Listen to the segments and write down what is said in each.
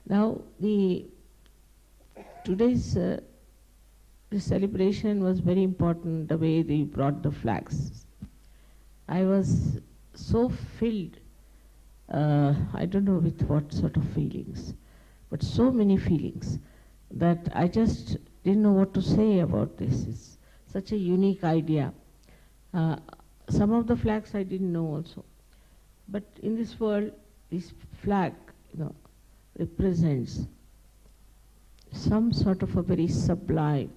Now, today's the celebration was very important, the way they brought the flags. I was so filled, I don't know with what sort of feelings, but so many feelings that I just didn't know what to say about this. It's such a unique idea. Some of the flags I didn't know also. But in this world, this flag, represents some sort of a very sublime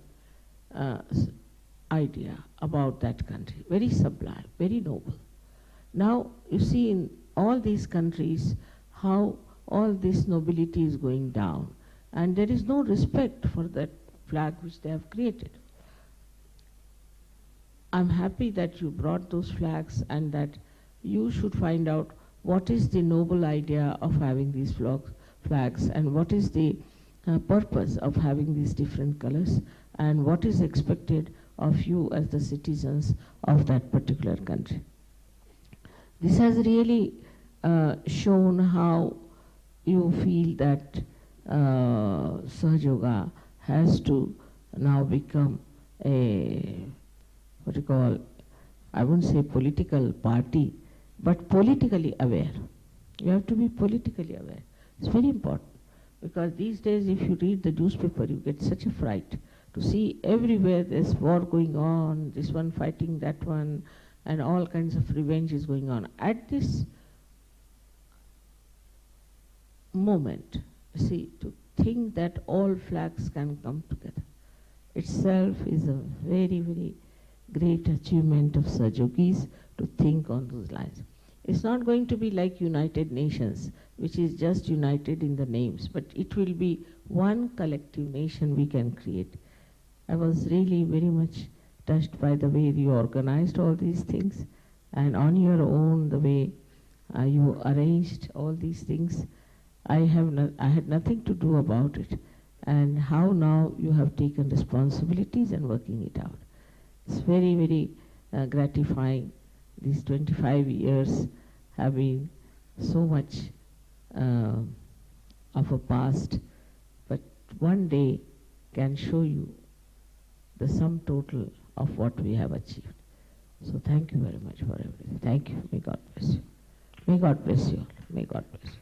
idea about that country. Very sublime, very noble. Now, you see in all these countries how all this nobility is going down, and there is no respect for that flag which they have created. I'm happy that you brought those flags and that you should find out what is the noble idea of having these flags and what is the purpose of having these different colors and what is expected of you as the citizens of that particular country. This has really shown how you feel that Sahaja Yoga has to now become a, what you call, I wouldn't say political party, but politically aware. You have to be politically aware. It's very important because these days if you read the newspaper, you get such a fright to see everywhere there's war going on, this one fighting that one, and all kinds of revenge is going on. At this moment, see, to think that all flags can come together itself is a very, very great achievement of Sahajogis to think on those lines. It's not going to be like United Nations, which is just united in the names, but it will be one collective nation we can create. I was really very much touched by the way you organized all these things, and on your own, the way you arranged all these things. I had nothing to do about it, and how now you have taken responsibilities and working it out. It's very, very gratifying. These 25 years have been so much of a past, but one day can show you the sum total of what we have achieved. So thank you very much for everything. Thank you. May God bless you. May God bless you all. May God bless you.